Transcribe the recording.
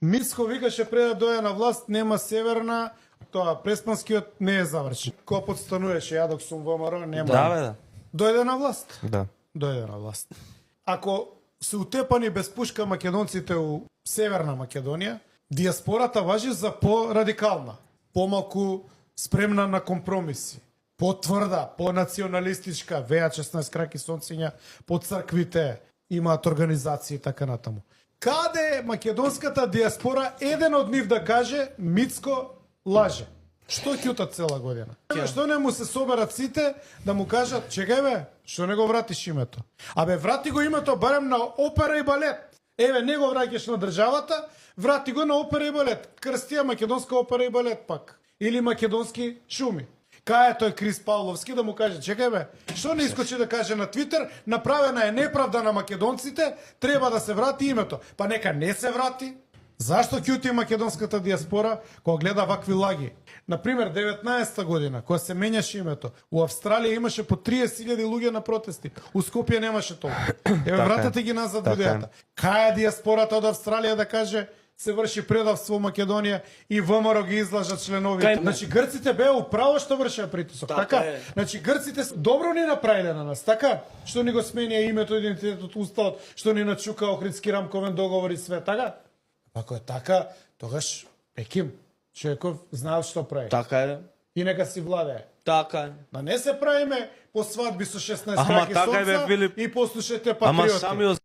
Мицко викаше пред да дојде на власт, нема северна, тоа преспанскиот не е завршен. Кој подстануваше ја док сум во ВМРО, нема. Да, бе, да. Дојде на власт. Да. Дојде на власт. Ако се утепани без пушка македонците у Северна Македонија, диаспората важи за по-радикална, помалку спремна на компромиси, потврда, по-националистичка, веа 16 краки сонциња, по црквите, имаат организации и така натаму. Каде е македонската диаспора еден од нив да каже Мицко лаже? Што ќутат цела година? Што не му се соберат сите да му кажат, чекај бе, што не го вратиш името? Абе, врати го името барем на опера и балет. Еве, не го враќаш на државата, врати го на опера и балет. Крстија македонска опера и балет пак. Или македонски шуми. Кај е тој Крис Павловски да му каже, чекај бе, што не искочи да каже на Твитер, направена е неправда на македонците, треба да се врати името. Па нека не се врати. Зашто ќути македонската диаспора кога гледа вакви лаги? Например, 19-та година, кога се менјаше името, у Австралија имаше по 30.000 луѓе на протести, у Скопје немаше толку. Еве, вратете ги назад видеата. Кај е диаспората од Австралија да каже се врши предавство во Македонија и ВМРО ги излажат членовите. Значи грците беа управо што вршеа притисок. Така? Значи грците добро ни направиле на нас, така? Што ни го сменија името, идентитетот, уставот, што ни начука Охридски рамковен договор и све, така? Ако е така, тогаш Пеким, човеков знаел што прави. Така е. И нека си владее. Така е. Да не се правиме по свадби со 16 Ама краки така е, бе, сонца Филип. и послушайте Ама патриоти. сами